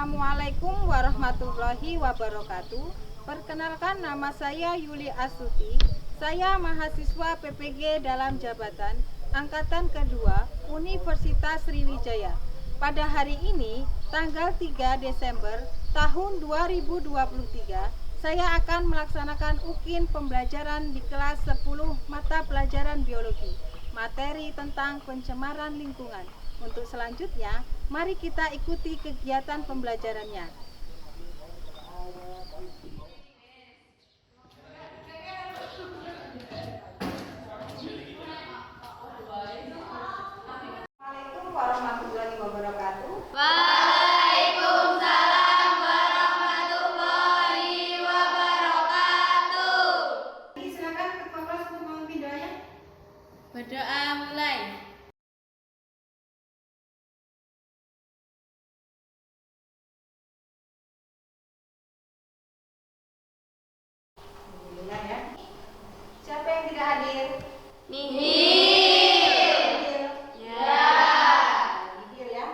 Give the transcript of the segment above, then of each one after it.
Assalamualaikum warahmatullahi wabarakatuh. Perkenalkan, nama saya Yuli Astuti. Saya mahasiswa PPG dalam jabatan Angkatan Kedua Universitas Sriwijaya. Pada hari ini, tanggal 3 Desember tahun 2023, saya akan melaksanakan UKIN pembelajaran di kelas 10 mata pelajaran biologi, materi tentang pencemaran lingkungan. Untuk selanjutnya, mari kita ikuti kegiatan pembelajarannya. Assalamualaikum warahmatullahi wabarakatuh. Waalaikumsalam warahmatullahi wabarakatuh. Silakan ketua kelas untuk memimpin doanya. Berdoa mulai. Alhamdulillah ya. Siapa yang tidak hadir? Nihil. Ya. Nihil ya.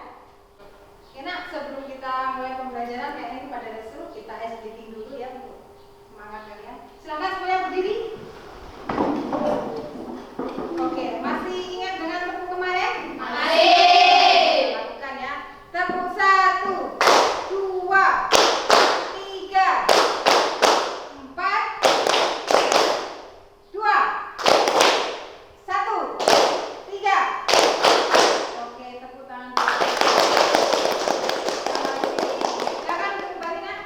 Oke nak, sebelum kita mulai pembelajaran, kayak ini pada dasar kita SBT dulu ya untuk semangat kalian. Silakan semuanya berdiri. Oke, masih ingat dengan tepuk kemarin? Masih. Lakukan ya. Tepuk 1, 2, 3, 4, 2, 1, 3. Oke, tepuk tangan. Silakan kembali nak.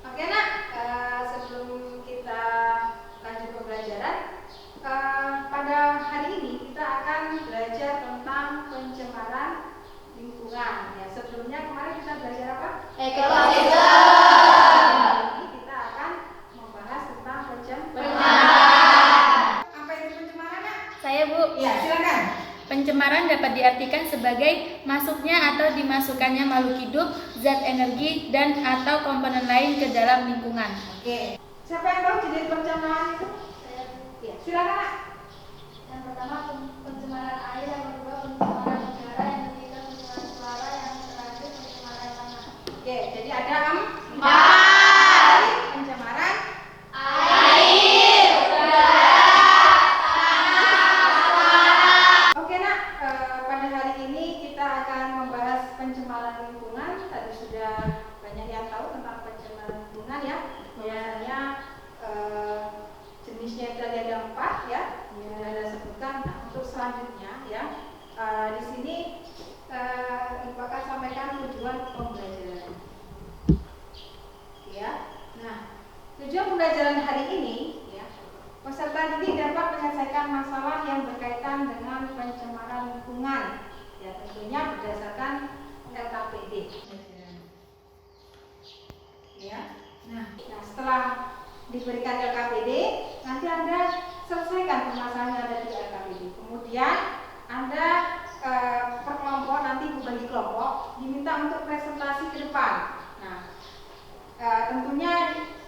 Oke nak, sebelum kita lanjut pembelajaran, pada hari ini kita akan belajar tentang pencemaran lingkungan. Ya, sebelumnya kemarin kita belajar apa? Ekosistem. Ini kita akan membahas tentang Pencemaran. Apa itu pencemaran nak? Saya Bu. Ya, silakan. Pencemaran dapat diartikan sebagai masuknya atau dimasukkannya makhluk hidup, zat energi dan atau komponen lain ke dalam lingkungan. Oke. Siapa yang tahu jenis pencemaran itu? Ya, silakan nak. Yang pertama pencemaran air, yang kedua pencemaran udara, yang ketiga pencemaran suara, yang terakhir pencemaran tanah. Oke, jadi ada 4 pencemaran Air, udara, Oke nak, pada hari ini kita akan membahas pencemaran lingkungan. Tadi sudah banyak yang tahu tentang pencemaran lingkungan ya. Biasanya jenisnya itu ada 4 ya. Sudah ada sebutkan. Nah, untuk selanjutnya ya, di sini Ibu akan sampaikan tujuan pembelajaran. Ya. Nah, tujuan pembelajaran hari ini ya, peserta didik dapat menyelesaikan masalah yang berkaitan dengan pencemaran lingkungan, ya tentunya berdasarkan LKPD. Ya, nah setelah diberikan LKPD, nanti Anda selesaikan permasalahan yang ada di LKPD. Kemudian Anda per kelompok, nanti berbagi kelompok, diminta untuk presentasi ke depan. Nah, tentunya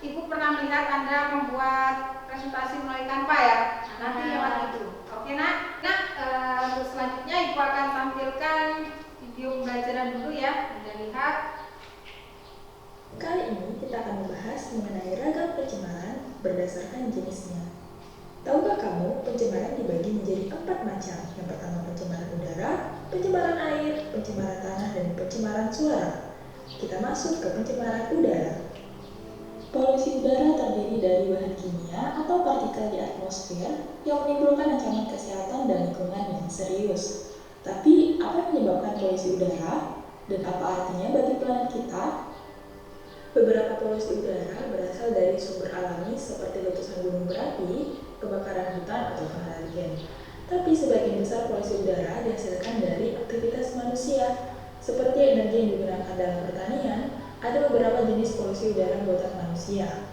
Ibu pernah melihat Anda membuat presentasi melalui Canva ya. Nah, nanti lewat itu. Oke nak? Nah, untuk selanjutnya Ibu akan tampilkan video pembelajaran dulu ya. Anda lihat. Kali ini kita akan membahas mengenai ragam pencemaran berdasarkan jenisnya. Tahukah kamu pencemaran dibagi menjadi 4 macam? Yang pertama pencemaran udara, pencemaran air, pencemaran tanah, dan pencemaran suara. Kita masuk ke pencemaran udara. Polusi udara terdiri dari bahan kimia atau partikel di atmosfer yang menimbulkan ancaman kesehatan dan lingkungan yang serius. Tapi, apa yang menyebabkan polusi udara? Dan apa artinya bagi planet kita? Beberapa polusi udara berasal dari sumber alami seperti letusan gunung berapi, kebakaran hutan, atau pengaruh. Tapi sebagian besar polusi udara dihasilkan dari aktivitas manusia, seperti energi yang digunakan dalam pertanian. Ada beberapa jenis polusi udara buatan manusia.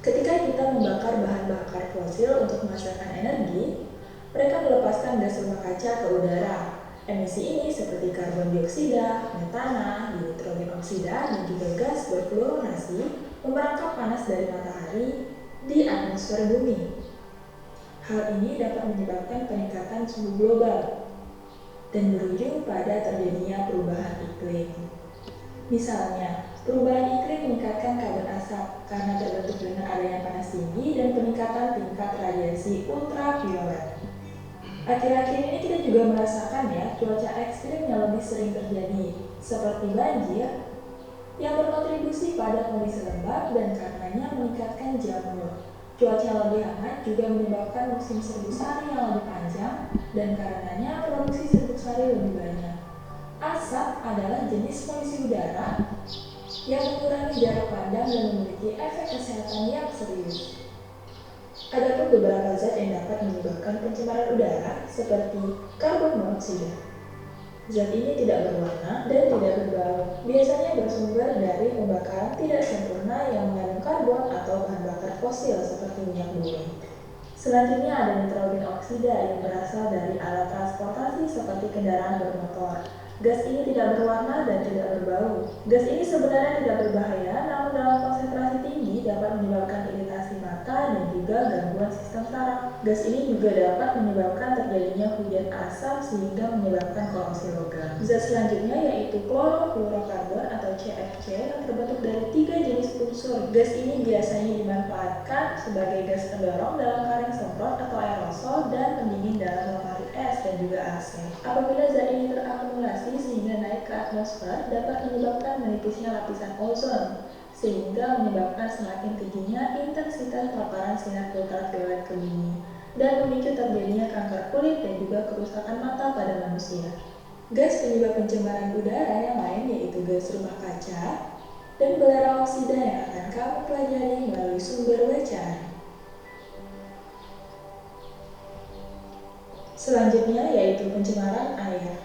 Ketika kita membakar bahan bakar fosil untuk menghasilkan energi, mereka melepaskan gas rumah kaca ke udara. Emisi ini seperti karbon dioksida, metana, nitrogen oksida, dan juga gas berfluoronasi memerangkap panas dari matahari di atmosfer bumi. Hal ini dapat menyebabkan peningkatan suhu global dan berujung pada terjadinya perubahan iklim. Misalnya, perubahan iklim meningkatkan kabut asap karena terbentuk dengan adanya panas tinggi dan peningkatan tingkat radiasi ultraviolet. Akhir-akhir ini kita juga merasakan ya cuaca ekstrim yang lebih sering terjadi, seperti banjir, yang berkontribusi pada kondisi lembab dan karenanya meningkatkan jamur. Cuaca yang lebih hangat juga menyebabkan musim serbuk sari yang lebih panjang dan karenanya produksi serbuk sari lebih banyak. Asap adalah jenis polusi udara yang mengurangi jarak pandang dan memiliki efek kesehatan yang serius. Ada pun beberapa zat yang dapat menyebabkan pencemaran udara seperti karbon monoksida. Zat ini tidak berwarna dan tidak berbau. Biasanya bersumber dari pembakaran tidak sempurna yang mengandung karbon atau bahan bakar fosil seperti minyak bumi. Selanjutnya ada nitrogen oksida yang berasal dari alat transportasi seperti kendaraan bermotor. Gas ini tidak berwarna dan tidak berbau. Gas ini sebenarnya tidak berbahaya, namun dalam konsentrasi tinggi dapat menyebabkan iritasi mata dan juga gangguan sistem saraf. Gas ini juga dapat menyebabkan terjadinya hujan asam sehingga menyebabkan korosi logam. Zat selanjutnya yaitu klorofluorokarbon atau CFC yang terbentuk dari 3 jenis unsur. Gas ini biasanya dimanfaatkan sebagai gas pendorong dalam kaleng semprot atau aerosol dan pendingin dalam lemari es dan juga AC. Apabila zat ini terakumulasi sehingga naik ke atmosfer dapat menyebabkan menipisnya lapisan ozon sehingga menyebabkan semakin tingginya intensitas paparan sinar ultraviolet ke bumi dan memicu terjadinya kanker kulit dan juga kerusakan mata pada manusia. Gas penyebab pencemaran udara yang lain yaitu gas rumah kaca dan belerang oksida yang akan kamu pelajari melalui sumber bacaan. Selanjutnya yaitu pencemaran air.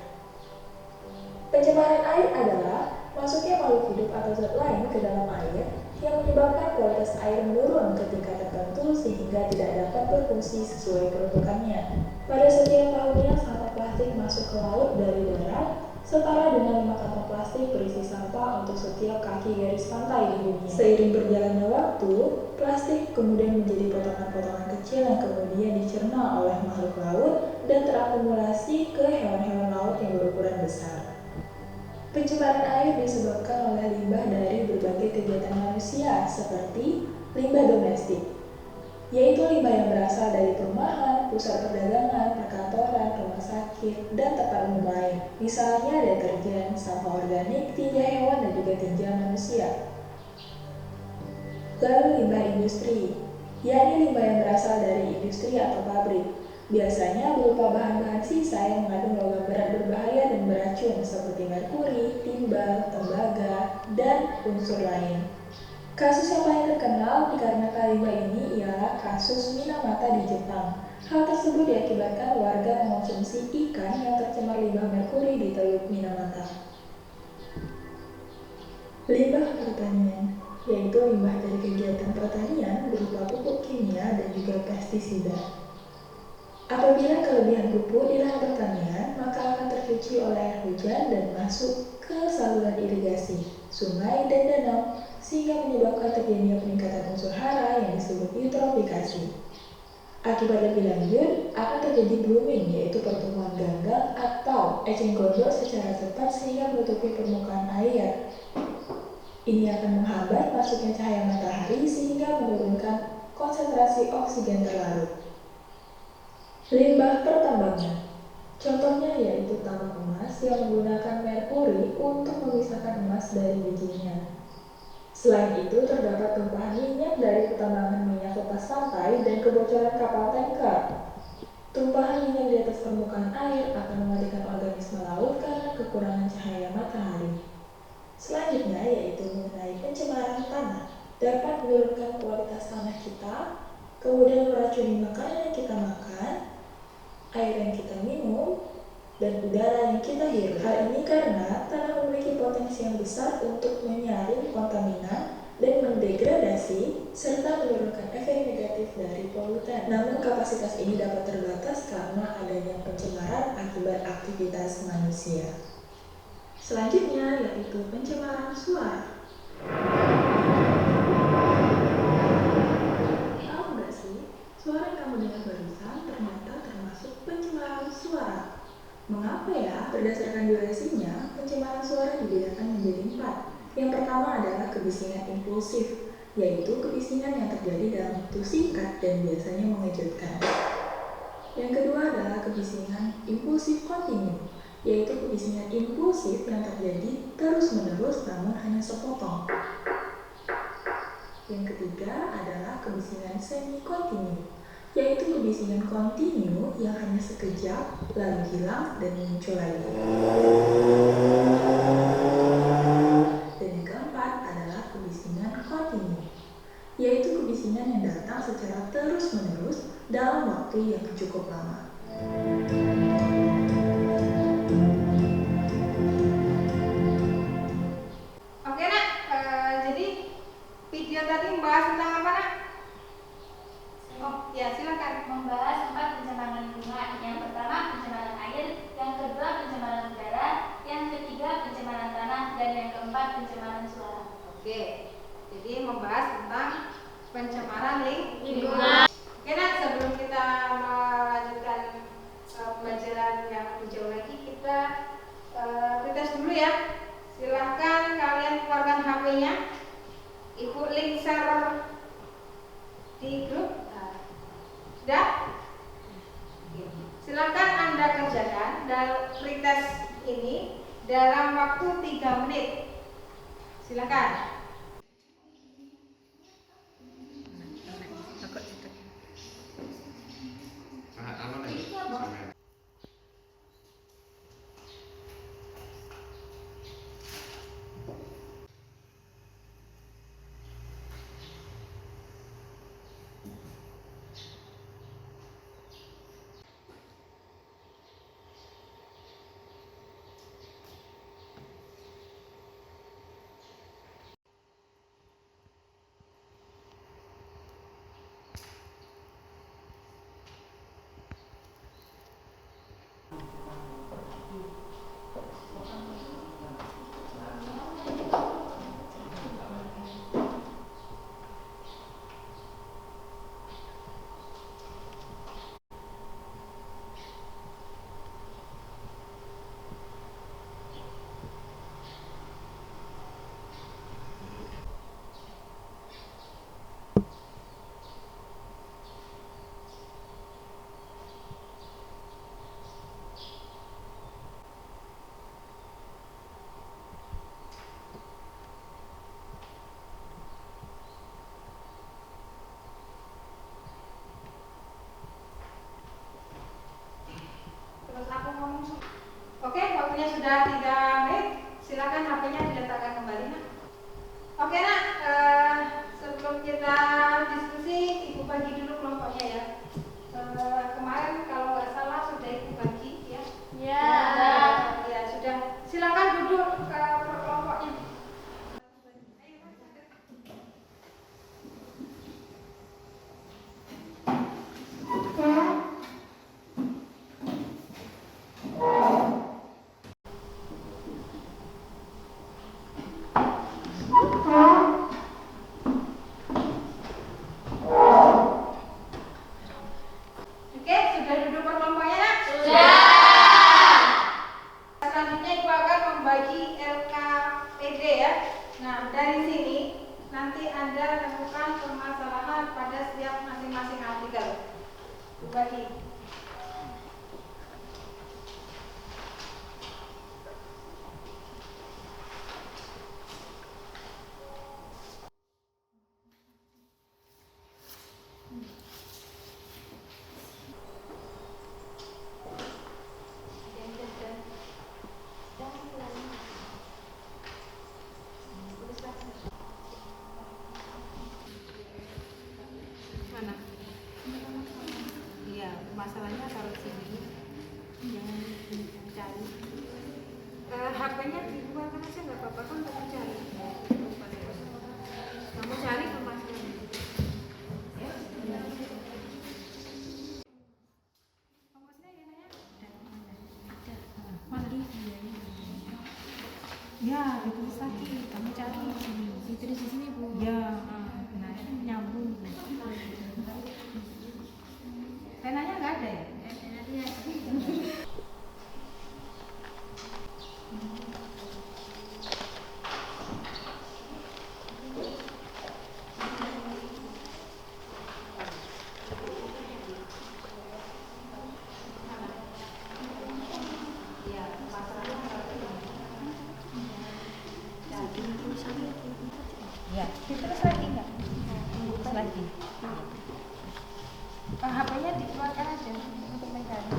Pencemaran air adalah masuknya makhluk hidup atau zat lain ke dalam air yang menyebabkan kualitas air menurun ke tingkat tertentu sehingga tidak dapat berfungsi sesuai peruntukannya. Pada setiap tahunnya sampah plastik masuk ke laut dari darat setara dengan 5 kantong plastik berisi sampah untuk setiap kaki garis pantai di dunia. Seiring berjalannya waktu, plastik kemudian menjadi potongan-potongan kecil yang kemudian dicerna oleh makhluk laut dan terakumulasi ke hewan-hewan laut yang berukuran besar. Pencemaran air disebabkan oleh limbah dari berbagai kegiatan manusia seperti limbah domestik, yaitu limbah yang berasal dari perumahan, pusat perdagangan, perkantoran, rumah sakit, dan tempat umum lain. Misalnya deterjen, sampah organik, tinja hewan, dan juga tinja manusia. Lalu limbah industri, yakni limbah yang berasal dari industri atau pabrik. Biasanya berupa bahan-bahan sisa yang mengandung logam berat berbahaya dan beracun seperti merkuri, timbal, tembaga, dan unsur lain. Kasus yang paling terkenal dikarenakan limbah ini ialah kasus Minamata di Jepang. Hal tersebut diakibatkan warga mengonsumsi ikan yang tercemar limbah merkuri di Teluk Minamata. Limbah pertanian, yaitu limbah dari kegiatan pertanian berupa pupuk kimia dan juga pestisida. Apabila kelebihan pupuk di lahan pertanian, maka akan tercuci oleh air hujan dan masuk ke saluran irigasi, sungai, dan danau, sehingga menyebabkan terjadinya peningkatan unsur hara yang disebut eutrofikasi. Akibat lebih lanjut, akan terjadi blooming, yaitu pertumbuhan ganggang atau eceng gondok secara cepat sehingga menutupi permukaan air. Ini akan menghambat masuknya cahaya matahari sehingga menurunkan konsentrasi oksigen terlarut. Limbah pertambangan. Contohnya yaitu tambang emas yang menggunakan merkuri untuk memisahkan emas dari bijinya. Selain itu, terdapat tumpahan minyak dari pertambangan minyak lepas pantai dan kebocoran kapal tanker. Tumpahan minyak di atas permukaan air akan mematikan organisme laut karena kekurangan cahaya matahari. Selanjutnya yaitu mengenai pencemaran tanah. Dapat menurunkan kualitas tanah kita, kemudian meracuni makanan yang kita makan, air yang kita minum, dan udara yang kita hirup. Hal ini karena tanah memiliki potensi yang besar untuk menyaring kontaminan dan mendegradasi serta menurunkan efek negatif dari polutan. Namun kapasitas ini dapat terbatas karena adanya pencemaran akibat aktivitas manusia. Selanjutnya yaitu pencemaran suara. Tahu nggak sih, suara yang kamu dengar barusan ternyata termasuk pencemaran suara. Mengapa ya? Berdasarkan durasinya, pencemaran suara dibedakan menjadi 4. Yang pertama adalah kebisingan impulsif, yaitu kebisingan yang terjadi dalam waktu singkat dan biasanya mengejutkan. Yang kedua adalah kebisingan impulsif kontinu, yaitu kebisingan impulsif yang terjadi terus-menerus namun hanya sepotong. Yang ketiga adalah kebisingan semi-kontinu, yaitu kebisingan kontinu yang hanya sekejap, lalu hilang dan muncul lagi. Dan yang keempat adalah kebisingan kontinu, yaitu kebisingan yang datang secara terus-menerus dalam waktu yang cukup lama. Oke nak, jadi video tadi membahas tentang apa nak? Oh ya silakan. Membahas 4 pencemaran lingkungan. Yang pertama pencemaran air, yang kedua pencemaran udara, yang ketiga pencemaran tanah, dan yang keempat pencemaran suara. Oke, jadi membahas tentang pencemaran lingkungan. Oke nak, sebelum kita melanjutkan pembelajaran yang lebih jauh lagi, kita tes dulu ya. Silahkan kalian keluarkan HP-nya. Ibu link share di grup. Sudah? Silakan Anda kerjakan dan pretest ini dalam waktu 3 menit. Silakan. Oke, waktunya sudah 3 menit. Silakan HP-nya diletakkan kembali nak. Oke nak, sebelum kita diskusi, Ibu bagi dulu kelompoknya ya. Kemarin kalau nggak salah sudah Ibu bagi ya. Ya. Ya sudah. Silakan duduk ke kelompoknya. Oke, sudah duduk per kelompoknya nak? Sudah. Selanjutnya Ibu akan membagi LKPD ya. Nah, dari sini nanti Anda temukan permasalahan pada setiap masing-masing artikel. Ibu bagi. Mana? Iya, masalahnya taruh sini. Jangan cari. HP-nya dikeluarkan aja nggak apa-apa kan kamu cari. Kamu cari pemasaran. Ya. Komposnya ya Naya? Ada. Mana? Ya, ditulis lagi. Kamu cari di sini. Ditulis di sini Bu. Ya. Nah, ini nyambung. Penanya nggak ada ya? Ya, terus lagi enggak? Terus lagi. HP-nya dikeluarkan aja untuk mencari.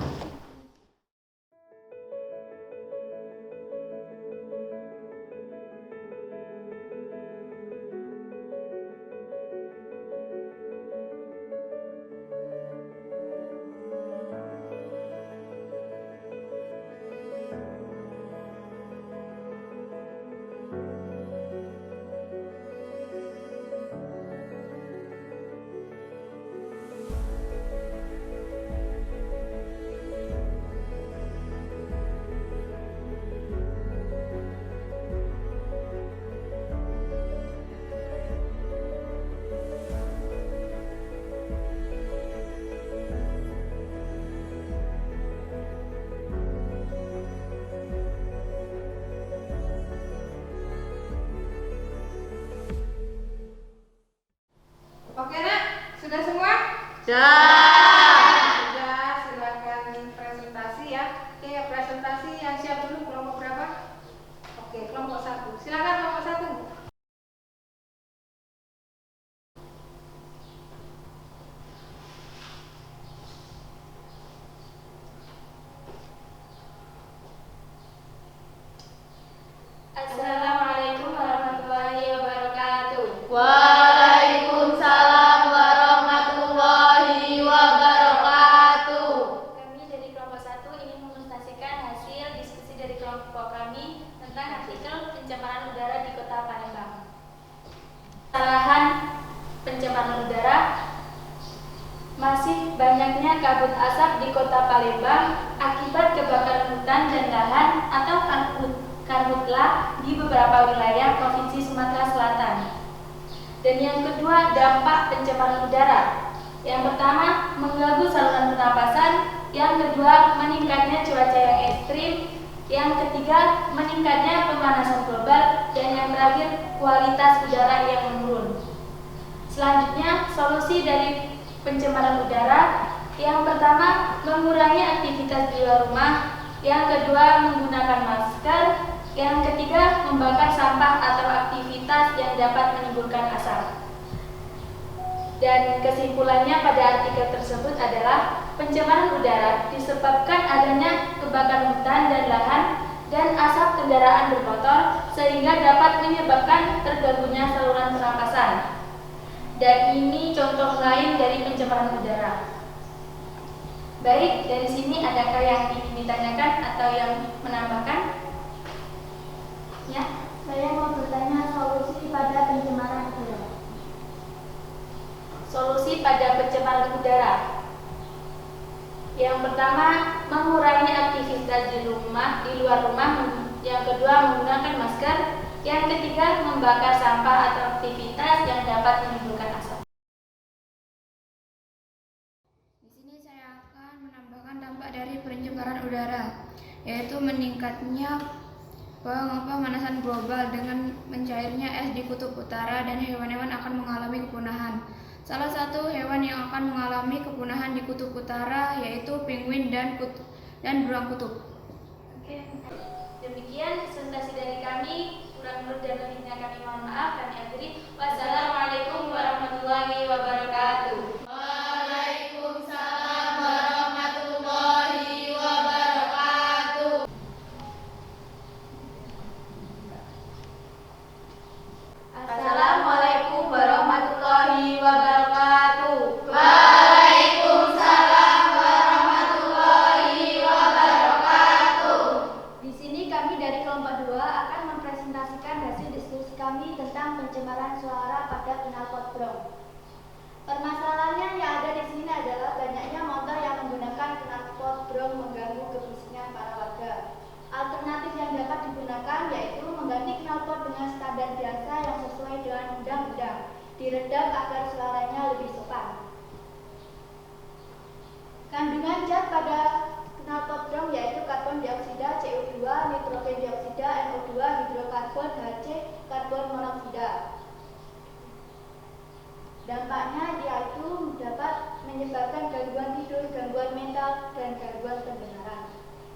Oke nak, sudah semua? Sudah, silakan presentasi ya. Oke, presentasi yang siap dulu kelompok berapa? Oke, kelompok 1. Silakan kelompok 1. Assalamualaikum warahmatullahi wabarakatuh. Waalaikumsalam warahmatullahi wabarakatuh. Kami dari kelompok 1 ingin mepresentasikan hasil diskusi dari kelompok kami tentang artikel pencemaran udara di Kota Palembang. Kesalahan pencemaran udara. Masih banyaknya kabut asap di Kota Palembang akibat kebakaran hutan dan lahan atau karhutla di beberapa wilayah Provinsi Sumatera Selatan. Dan yang kedua, dampak pencemaran udara. Yang pertama, mengganggu saluran pernapasan. Yang kedua, meningkatnya cuaca yang ekstrim. Yang ketiga, meningkatnya pemanasan global. Dan yang terakhir, kualitas udara yang menurun. Selanjutnya, solusi dari pencemaran udara. Yang pertama, mengurangi aktivitas di luar rumah. Yang kedua, menggunakan masker. Yang ketiga, membakar sampah atau aktivitas yang dapat menimbulkan asap. Dan kesimpulannya pada artikel tersebut adalah pencemaran udara disebabkan adanya kebakaran hutan dan lahan dan asap kendaraan bermotor sehingga dapat menyebabkan terganggunya saluran pernapasan. Dan ini contoh lain dari pencemaran udara. Baik, dari sini adakah yang ingin ditanyakan atau yang menambahkan? Ya, Saya mau bertanya solusi pada pencemaran udara. solusi pada pencemaran udara. Yang pertama, mengurangi aktivitas di luar rumah. Yang kedua, menggunakan masker. Yang ketiga, membakar sampah atau aktivitas yang dapat menimbulkan asap. Di sini saya akan menambahkan dampak dari pencemaran udara, yaitu meningkatnya pemanasan global dengan mencairnya es di kutub utara dan hewan-hewan akan mengalami kepunahan. Salah satu hewan yang akan mengalami kepunahan di kutub utara yaitu penguin dan beruang kutub. Oke, demikian presentasi dari kami. Kurang lebih dan lebihnya kami mohon maaf. Kami akhiri. Wassalamualaikum warahmatullahi wabarakatuh. Waalaikumsalam warahmatullahi wabarakatuh. Assalamualaikum warahmatullahi wabarakatuh. Waalaikumsalam warahmatullahi wabarakatuh. Di sini kami dari kelompok 2 akan mempresentasikan hasil diskusi kami tentang pencemaran suara pada knalpot brong. Permasalahannya yang ada di sini adalah banyaknya motor yang menggunakan knalpot brong mengganggu kebisingan para warga. Alternatif yang dapat digunakan yaitu mengganti knalpot dengan standar biasa yang sesuai dengan undang-undang, diredam agar suaranya lebih sopan. Kandungan zat pada knalpot brong yaitu karbon dioksida CO2, nitrogen dioksida NO2, hidrokarbon HC, karbon monoksida. Dampaknya yaitu dapat menyebabkan gangguan tidur, gangguan mental, dan gangguan pendengaran.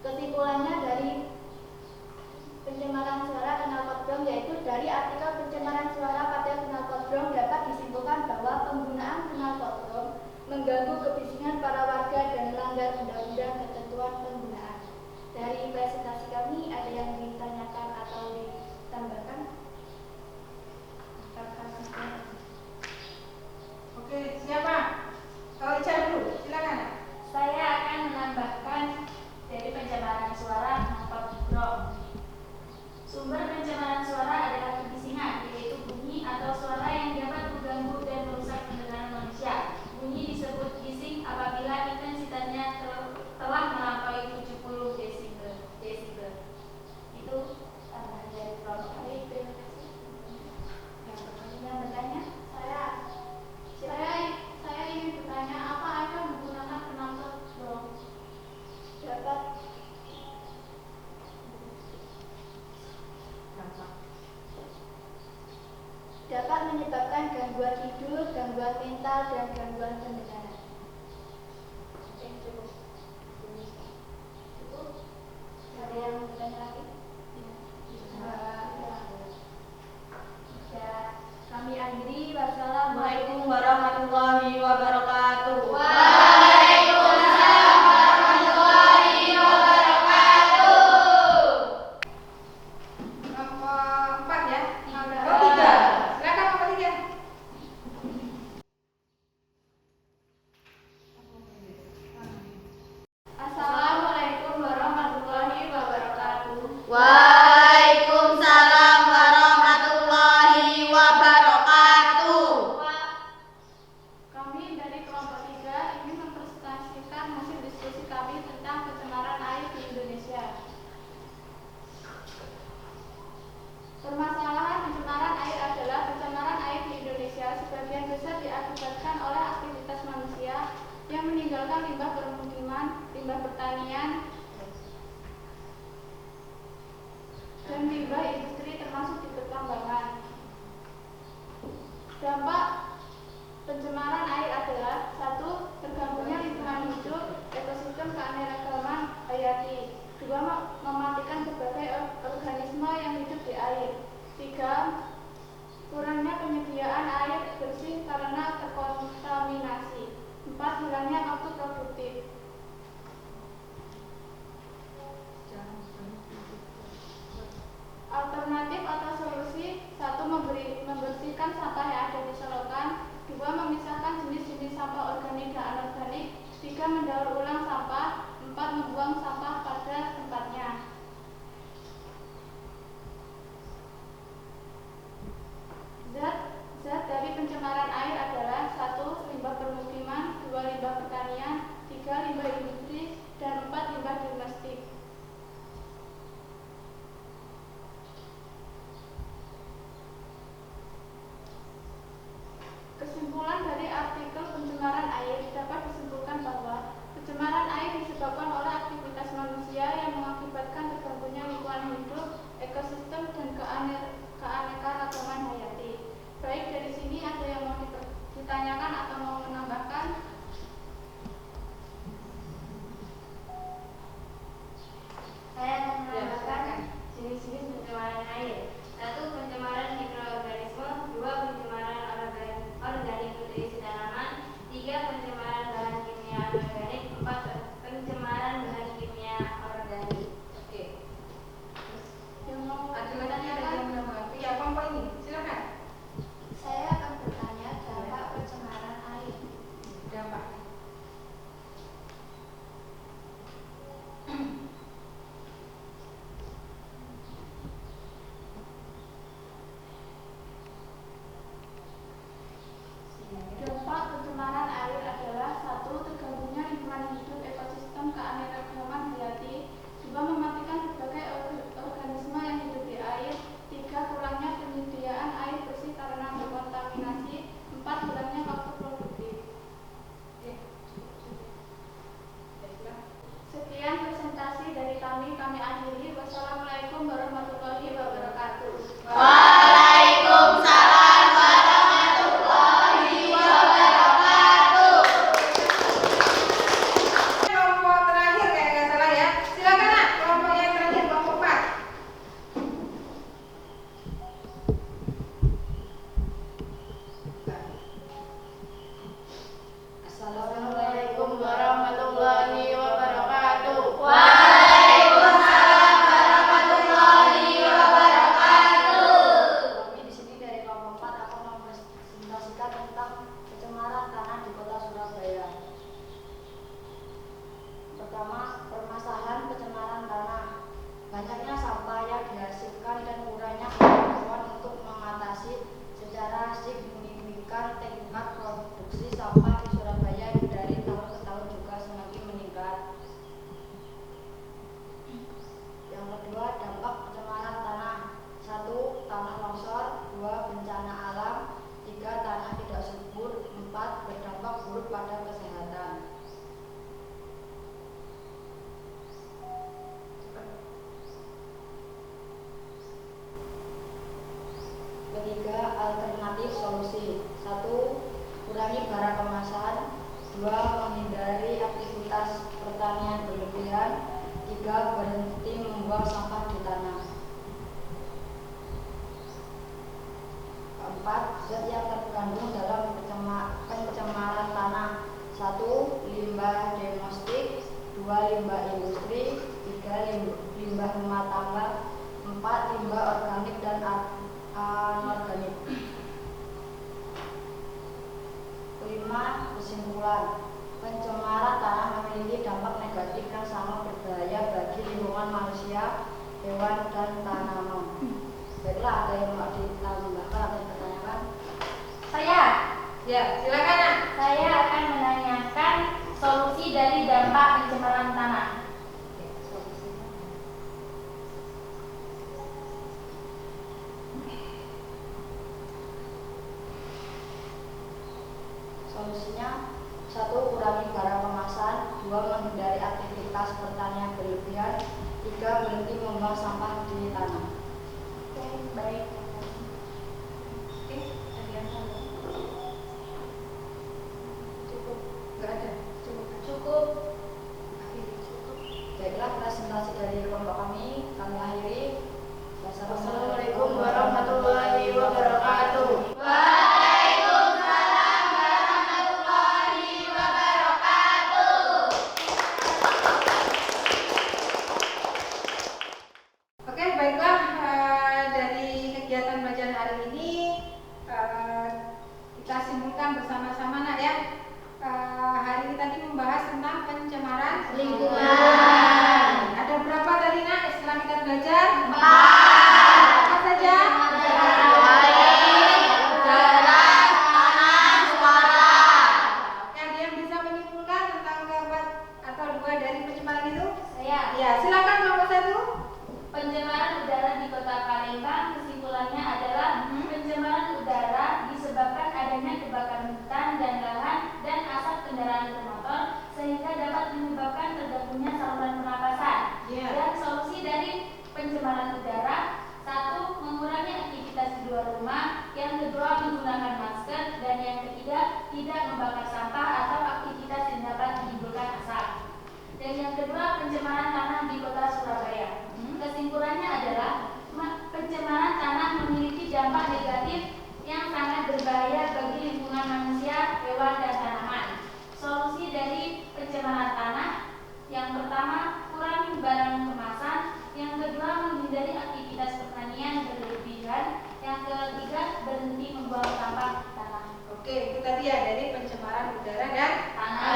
Kesimpulannya dari pencemaran suara knalpot brong yaitu dari artikel menyebabkan gangguan tidur, gangguan mental, dan gangguan pendengaran. Cukup? Ada yang mau bertanya lagi? Ya, kami akhiri. Wassalamualaikum warahmatullahi wabarakatuh. Waalaikumsalam warahmatullahi wabarakatuh. Kelompok 4 ya? Tiga. Oh 3. Silakan kelompok 3. Assalamualaikum warahmatullahi wabarakatuh. Waalaikumsalam warahmatullahi wabarakatuh. Kami dari kelompok 3 ingin mempresentasikan hasil diskusi kami tentang pencemaran air di Indonesia. Permasalahan pencemaran air adalah pencemaran air di Indonesia sebagian besar diakibatkan oleh aktivitas manusia yang meninggalkan limbah permukiman, limbah pertanian, dan limbah industri termasuk di pertambangan. Dampak pencemaran air adalah: 1. Terganggunya lingkungan hidup, ekosistem keanekaragaman hayati. 2. Mematikan berbagai organisme yang hidup di air. 3. Kurangnya penyediaan air bersih karena terkontaminasi. 4. Hilangnya waktu produktif. Alternatif atau solusi: 1. Membersihkan sampah yang ada di selokan. 2. Memisahkan jenis-jenis sampah organik dan anorganik. 3. Mendaur ulang sampah. 4. Membuang sampah pada tempatnya. Zat dari pencemaran air adalah: 1. Limbah permukiman. 2. Limbah pertanian. 3. Limbah industri. Dan 4. Limbah domestik. Kesimpulan dari artikel pencemaran air dapat disimpulkan bahwa pencemaran air disebabkan oleh aktivitas 2. Menghindari aktivitas pertanian berlebihan. 3. Berhenti membuang sampah di tanah. 4. Zat yang terkandung dalam pencemaran tanah. 1. Limbah domestik. 2. Limbah industri. 3. Limbah rumah tangga. 4. Limbah organik dan anorganik. 5. Kesimpulan. Pencemaran tanah memiliki dampak negatif yang sangat berbahaya bagi lingkungan manusia, hewan, dan tanaman. Baiklah, ada yang mau ditambahkan atau dipertanyakan? Saya. Ya, silakan Nak. Saya akan menanyakan solusi dari dampak pencemaran tanah. Solusinya: 1. Kurangi barang kemasan. 2. Menghindari aktivitas pertanian berlebihan. 3. Berhenti membuang sampah di tanah. Baik. Cukup. Enggak ada. Cukup. Baiklah, presentasi dari kelompok kami akhiri. Wassalamualaikum warahmatullahi wabarakatuh. Waalaikumsalam warahmatullahi wabarakatuh. Oke, baiklah, dari kegiatan belajar hari ini kita simpulkan bersama-sama Nak ya. Hari ini tadi membahas tentang pencemaran Lingkungan. Ada berapa tadi Nak setelah kita belajar? 4. Apa saja? Air, udara, tanah, suara. Oke, ada yang bisa menyimpulkan tentang keempat atau dua dari pencemaran itu? Saya. Ya, silakan kelompok 1. Pencemaran udara di Kota Palembang kesimpulannya adalah pencemaran udara disebabkan adanya kebakaran hutan dan lahan dan asap kendaraan bermotor sehingga dapat menyebabkan terganggunya saluran pernapasan. Iya. Dan solusi dari pencemaran udara: 1. Mengurangi aktivitas di luar rumah. Yang kedua, menggunakan masker. Dan yang ketiga, tidak membakar sampah atau aktivitas yang dapat menimbulkan asap. Dan yang kedua, pencemaran tanah di Kota Surabaya. Kesimpulannya adalah pencemaran tanah memiliki dampak negatif yang sangat berbahaya bagi lingkungan manusia, hewan, dan tanaman. Solusi dari pencemaran tanah: yang pertama, kurangi barang kemasan. Yang kedua, menghindari aktivitas pertanian berlebihan. Yang ketiga, berhenti membuang sampah di tanah. Oke, itu tadi ya dari pencemaran udara dan Tanah.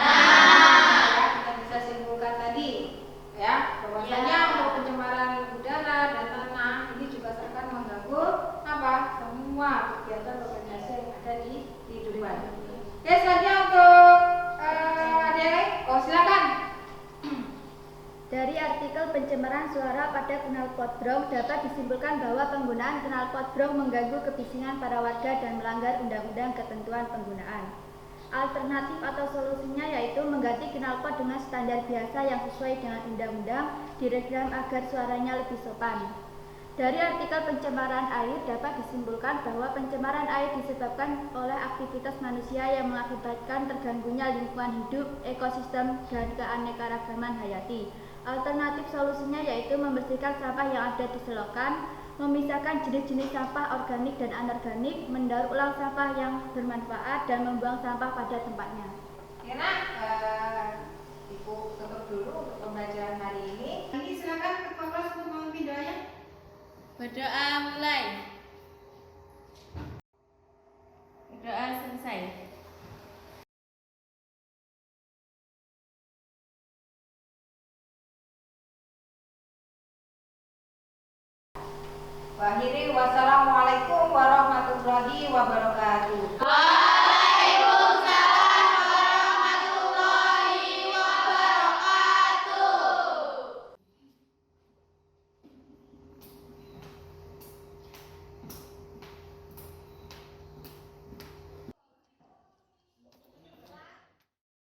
Ya, kita bisa simpulkan tadi ya bahwasanya untuk pencemaran udara dan tanah ini juga akan mengganggu apa? Semua kegiatan organisasi yang ada di kehidupan. Oke, selanjutnya untuk adik-adik, silakan. Dari artikel pencemaran suara pada knalpot brong dapat disimpulkan bahwa penggunaan knalpot brong mengganggu kebisingan para warga dan melanggar undang-undang ketentuan penggunaan. Alternatif atau solusinya yaitu mengganti knalpot dengan standar biasa yang sesuai dengan undang-undang, diregram agar suaranya lebih sopan. Dari artikel pencemaran air dapat disimpulkan bahwa pencemaran air disebabkan oleh aktivitas manusia yang mengakibatkan terganggunya lingkungan hidup, ekosistem, dan keanekaragaman hayati. Alternatif solusinya yaitu membersihkan sampah yang ada di selokan, memisahkan jenis-jenis sampah organik dan anorganik, mendaur ulang sampah yang bermanfaat, dan membuang sampah pada tempatnya. Kira Ibu tutup dulu untuk pembelajaran hari ini. Ini silakan ketua kelas untuk memimpin doanya. Berdoa mulai. Berdoa selesai. Akhiri, wassalamualaikum warahmatullahi wabarakatuh.